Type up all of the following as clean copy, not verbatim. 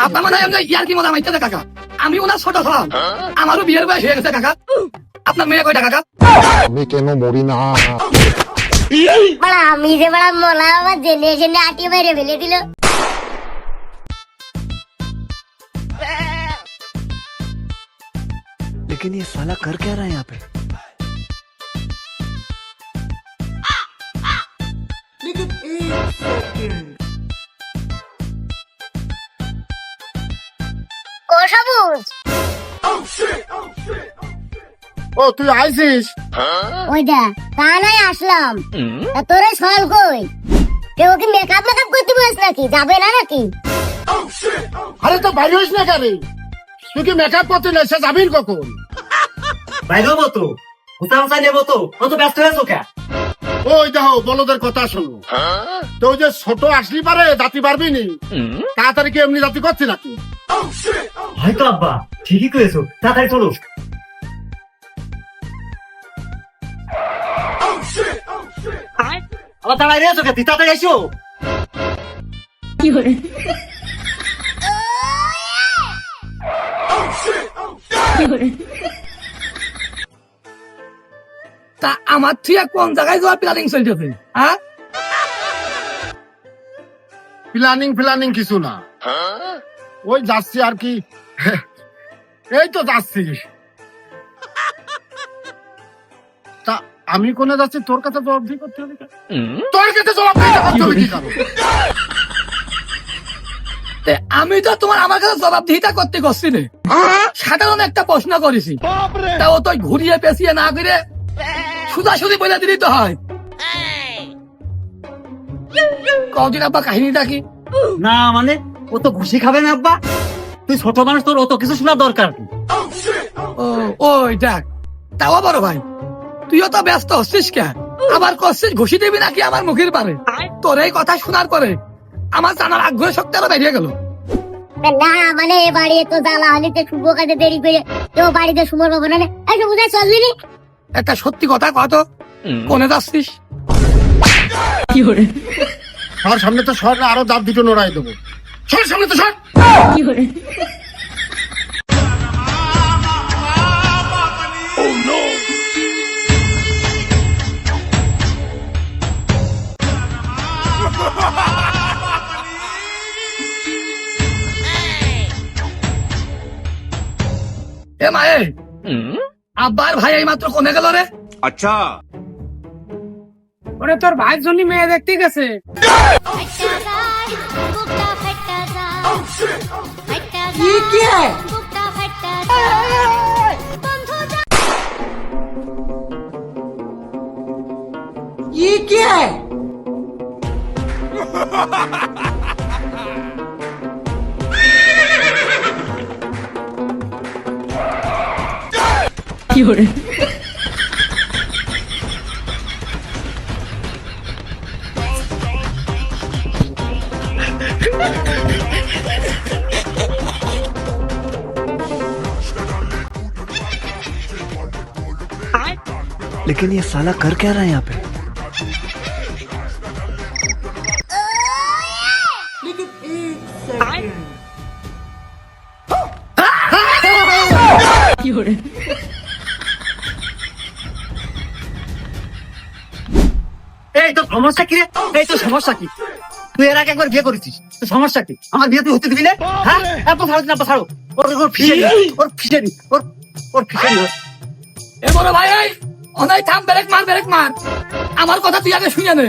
আপনার মনে হয় ইয়ার কি মজা মাইতে কাকা, আমি ওনার ছোট হলাম, আমারও বিয়ের বয়স হয়ে গেছে কাকা। আপনার মেয়ে কয়টা কাকা? আমি কেন মরি না? আমি যে বড় মোলা আমার জেনে জেনে আটিয়ে বাইরে ফেলে দিল। लेकिन ये साला कर क्या रहा है यहाँ पे? ও সবুজ, ও তুই আইছিস? ওইটা তা নাই আসলাম। তা তোরে সল কই? কেউ কি মেকআপ করতে বলিস নাকি? যাবে না নাকি? আরে তো বাইরে হইস না কেন? তুই কি মেকআপ করতে না, সে যাবিন কখন? বাইরে হবো তো, হুসামসা নেবো তো, অত ব্যস্ত হয়েছো কে? ওই দেখো বলদের কথা শোনো, তো ওই যে ছোট আসলি পারে দাঁতি পারবি নি, তাড়াতাড়ি কি এমনি দাঁতি করছি নাকি? হয়তো আব্বা ঠিকই করেছো, তাড়াতাড়ি চলো। আবার দাঁড়াই রয়েছো কে? তাড়াতাড়ি এসো। তা আমার থেকে কোন জায়গায় যাওয়ার প্ল্যানিং চলতেছে? হ্যাঁ, প্ল্যানিং কিছু না, ওই যাচ্ছি আর কি। এই তো যাচ্ছি। তা আমি কোনে যাচ্ছি, তোর কাছে জবাবদিহি করতে হবে কেন? তোর কাছে জবাবদিহি করতে হবে কি কারণ? আমি তো তোমার আমার কাছে জবাবদিহিতা করতে করছি না, সাধারণ একটা প্রশ্ন করেছি, তা ও তো ঘুরিয়ে পেঁচিয়ে না করে সুজাসুজি বলে দিলেই তো হয়। কদিন আব্বা কাহিনীটা কি? না মানে ও তো ঘুষি খাবে না আব্বা, তুই ছোট মানুষ, তোর অত কিছু শোনার দরকার কি? ওই দেখ, তাও বড় ভাই তুইও তো ব্যস্ত হচ্ছিস কে? আবার করছিস ঘুষি দিবি নাকি আমার মুখের পারে? তোর এই কথা শোনার পরে আমার জানার আগ্রহ শক্তি আরো বেরিয়ে গেল। না মানে এ বাড়ি তো জ্বালা হলে তো শুভ কাজে দেরি করে কেউ বাড়িতে সুমর পাবো না। এই সবুজ চলবি নি? একটা সত্যি কথা কত, কোনে যাচ্ছিস? সর সামনে তো সর, না আরো দাঁত দুটো নড়াই দেবো। সর সামনে তো সর। এ মায়ে, আব্বার ভাই এই মাত্র কোনে গেল রে? अच्छा ওরে তোর ভাইয়ের জন্য মেয়ে দেখতে গেছে। लेकिन ये साला कर क्या रहा है यहाँ पे? এই তো সমস্যা কি রে? এই তো সমস্যা কি? তুই এর আগে একবার বিয়ে করেছিস, তো সমস্যা কি? আমার বিয়ে তুই হতে দিবি না? হ্যাঁ, আপা ছাড়ো না, আপা ছাড়ো। ওর ফিশারি, ওর ফিশারি, ওর ফিশারি। এ বড় ভাই, অনাই থাম, ব্রেক মার। আমার কথা তুই আগে শুনে নে,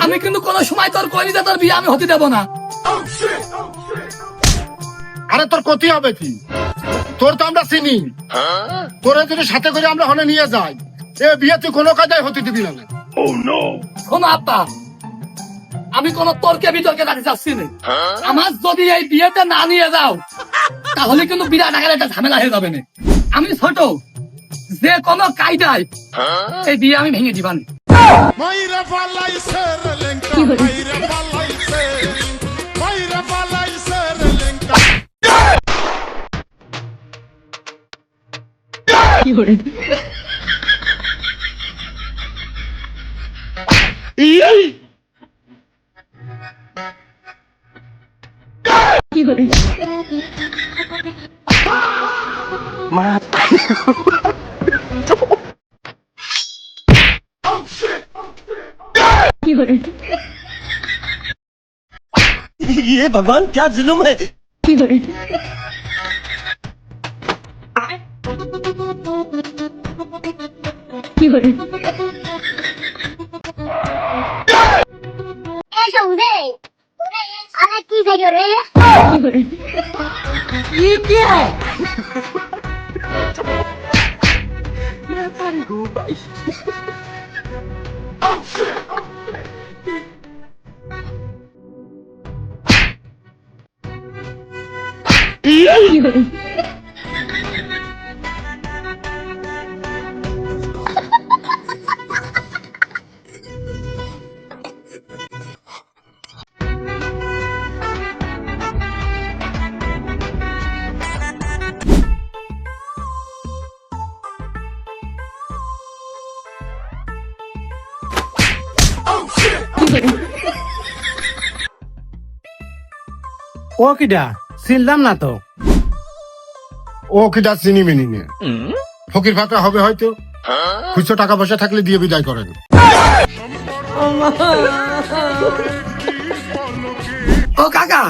আমি কিন্তু কোনো সময় তোর কইনি যে তোর বিয়ে আমি হতে দেবো না। আরে তোর ক্ষতি হবে কি? তোর তো আমরা চিনি, তোরে যদি সাথে করে আমরা হলে নিয়ে যাই, এ বিয়ে তুই কোনো কাজে হতে দিবি না। শোনো আব্বা, আমি কোন তর্কে বিতর্কে রাখতে চাচ্ছি না। আমার যদি এই বিয়েতে না নিয়ে যাও, তাহলে কিন্তু বিরাট আকারে একটা ঝামেলা হয়ে যাবে না। আমি ছোট, যে কোনো কায়দায় এই বিয়ে আমি ভেঙে দিবানি। এই ये भगवान क्या जुल्म है এসো উদে আরে কি খাইছো রে ও কিডা চিনলাম না তো। ও কিটা চিনি মিনি নিয়ে ফকির ফাঁকা হবে হয়তো, খুচরো টাকা পয়সা থাকলে দিয়ে বিদায় করেন। ও কাকা,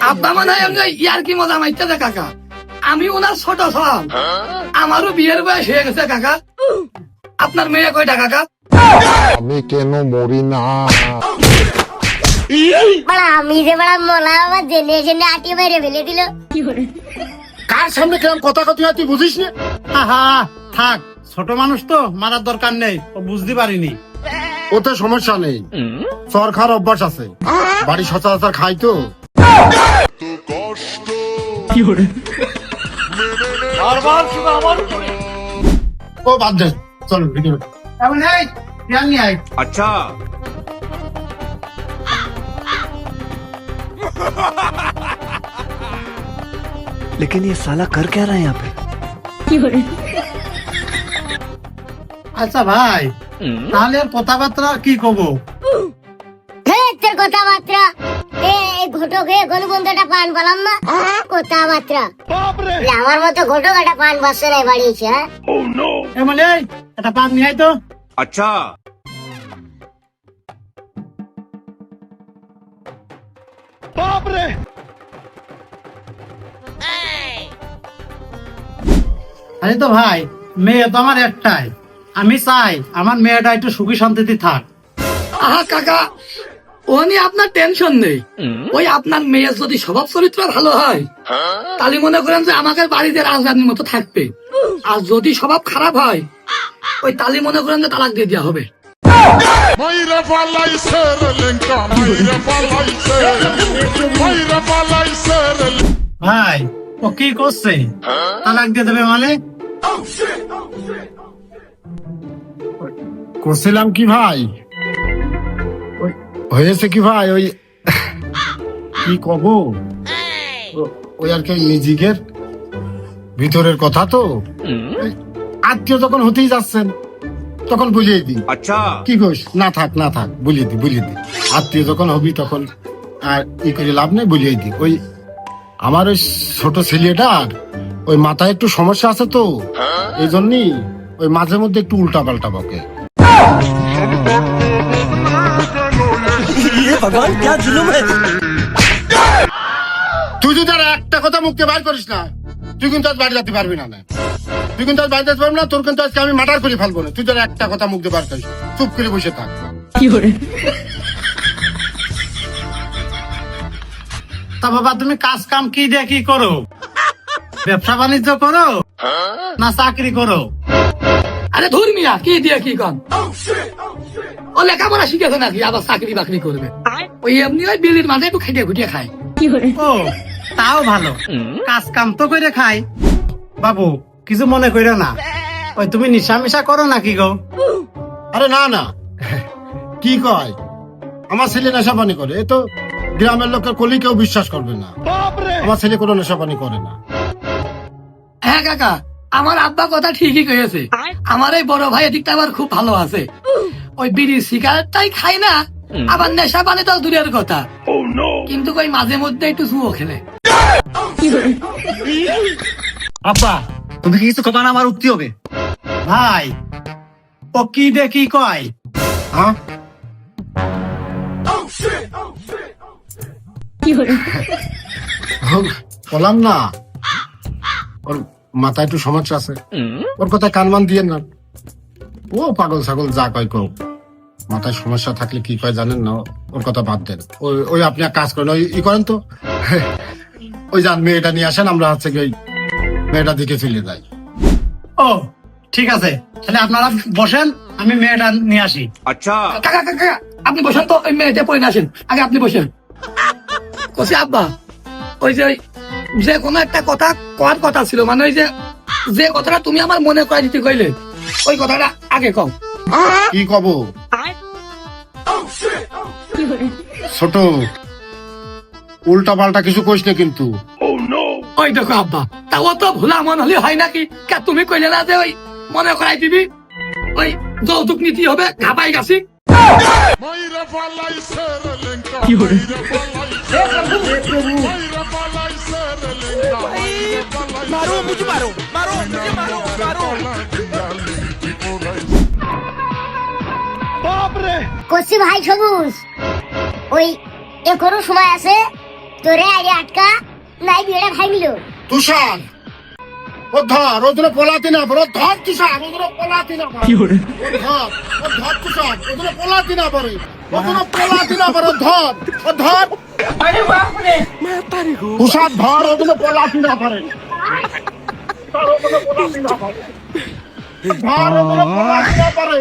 আব্বা মনে হয় এমনি ইয়ার কি মজা মাইতেছে কাকা। আমি ওনার ছোট সব, আমারও বিয়ের বয়স হয়ে গেছে কাকা। আপনার মেয়ে কয়টা কাকা? আমি কেন মরি না? বড়া আমি যে বড়া মোলা আমার জেনে জেনে আটিয়ে বাইরে ফেলে দিল। কার সামনে কেমন কথা কথা হয় তুই বুঝিস না? আহা থাক, ছোট মানুষ তো মারার দরকার নেই, ও বুঝতে পারিনি। ওতে সমস্যা নেই, চর খাওয়ার অভ্যাস আছে, বাড়ি সচরাচর খাই তো। ও বাদ দে, চল ভিডিও। এমন এই ধ্যান নিয়ে আয়। लेकिन ये साला कर क्या रहा है यहाँ पे আচ্ছা ভাই, তাহলে আর কথাবার্তা কি কব? হে তোর কথাবার্তা এ ঘটক হে গণবন্ধটা পান বললাম না কথাবার্তা। আমার মতো ঘটক একটা পান বসে নাই বাড়িয়েছে। হ্যাঁ এমন এই একটা পান নিয়ে আয় তো। আরে তো ভাই, মেয়ে তো আমার একটাই, আমি চাই আমার মেয়েটা একটু সুখী শান্তিতে থাক। আহা কাকা, ও নিয়ে আপনার টেনশন নেই। ওই আপনার মেয়ের যদি স্বভাব চরিত্র ভালো হয়, তাহলে মনে করেন যে আমাদের বাড়িতে রাজধানীর মতো থাকবে। আর যদি স্বভাব খারাপ হয়, ওই তালি মনে করেন যে তালাক দিয়ে দেওয়া হবে। মাইরা ফালাইছে রে লেঙ্কা, মাইরা ফালাইছে, মাইরা ফালাইছে রে। ভাই ও কি করছে? তালাক দিয়ে দেবে মানে? করছিলাম কি ভাই, হয়েছে কি ভাই, ওই কি কব, ওই আর কি নিজের ভিতরের কথা তো। ওই আত্মীয় যখন হতেই যাচ্ছেন তখন বুঝিয়ে দিই। আচ্ছা কি কোস, না থাক না থাক, বুঝিয়ে দি। আত্মীয় যখন হবি তখন আর ই করে লাভ নেই, বুঝিয়ে দি। ওই আমার ওই ছোট ছেলেটার ওই মাথায় একটু সমস্যা আছে তো, এই জন্যই ওই মাঝে মধ্যে একটু উল্টা পাল্টা বকে। ये भगवान क्या जुल्म है তুই যদি আর একটা কথা মুখে বার করিস না, তুই কিন্তু আজ বাড়ি যেতে পারবি না। তুই কিন্তু আজ বাড়ি যেতে পারবি না, তোর কিন্তু আজকে আমি মার্ডার করে ফেলবো না। তুই যদি একটা কথা মুখ দিয়ে বার করিস, চুপ করে বসে থাক। তা বাবা তুমি কাজ কাম কি দিয়ে কি করো? ব্যবসা বাণিজ্য করো না চাকরি করো? আরে ধর মিয়া, কি দিয়ে কি কন? ও লেখাপড়া শিখেছে নাকি আবার চাকরি বাকরি করবে? ওই এমনি ওই বিলির মাঝে একটু খেটে খুটিয়ে খায়। ও তাও ভালো, কাজ কাম তো করে খাই। বাবু কিছু মনে করো না, ওই তুমি নিশা মিশা করো নাকি গো? আরে না না, কি কয়, আমার ছেলে নেশা পানি করে, এ তো গ্রামের লোকের কলি কেউ বিশ্বাস করবে না। আমার ছেলে কোনো নেশা পানি করে না। হ্যাঁ কাকা, আমার আব্বা কথা ঠিকই কয়েছে। আমার এই বড় ভাই এদিকটা আবার খুব ভালো আছে, ওই বিড়ি সিগারেটটাই খায় না, আবার নেশা পানি তো দূরের কথা, কিন্তু কই মাঝে মধ্যে একটু জুয়ো খেলে। আব্বা তুমি কি কিছু কবা না, আমার উঠতে হবে। ভাই ও কি দেখি কয় হ্যাঁ বললাম না ওর মাথায় একটু সমস্যা আছে, ওর কথা কানমান দিয়ে না, ও পাগল ছাগল যা কয় কো, মাথায় সমস্যা থাকলে কি কয় জানেন না, ওর কথা বাদ দেন। ওই ওই আপনি এক কাজ করেন, ওই ই করেন তো, ওই যান মেয়েটা নিয়ে আসেন, আমরা হচ্ছে কি ওই মেয়েটা দিকে ফিরে যাই। ও ঠিক আছে, তাহলে আপনারা বসেন, আমি মেয়েটা নিয়ে আসি। কাকা কাকা আপনি বসেন তো, ওই মেয়েটা পড়ে না আসেন, আগে আপনি বসেন। কসি আব্বা ওই যে যে কোনো একটা কথা কর কথা ছিল, মানে ওই যে কথাটা তুমি আমার মনে করাই দিতে কইলে, ওই কথাটা আগে কও। কি কব ছোট, উল্টা পাল্টা কিছু কইস না কিন্তু। ওই দেখো আব্বা, তা ও তো ভুলা মন হলে হয় নাকি? কে তুমি কইলে না যে ওই মনে করাই দিবি, ওই যৌতুক নীতি হবে, ঘাপাই গাছি। মাইরা পালাইছে রে লেঙ্কা মাইরা পালাইছে মাইরা পালাইছে রে লেঙ্কা মারো মুঝে মারো মারো মুঝে মারো মারো কচ্ছি ভাই সবুজ, ওই এখনো সময় আছে, তোরে আগে আটকা নাই বিয়েটা ভাঙল। তুষার ও ধর, ও ধরে পলাতি না পারে, ধর তুষার, ও ধরে পলাতি না পারে, ও ধর, ও ধর তুষার, ও ধরে পলাতি না পারে, ও ধরে পলাতি না পারে, ধর, ও ধর, তুষার ধর, ও ধরে পলাতি না পারে, ধর, ও ধরে পলাতি না পারে, ধর, ও ধরে পলাতি না পারে।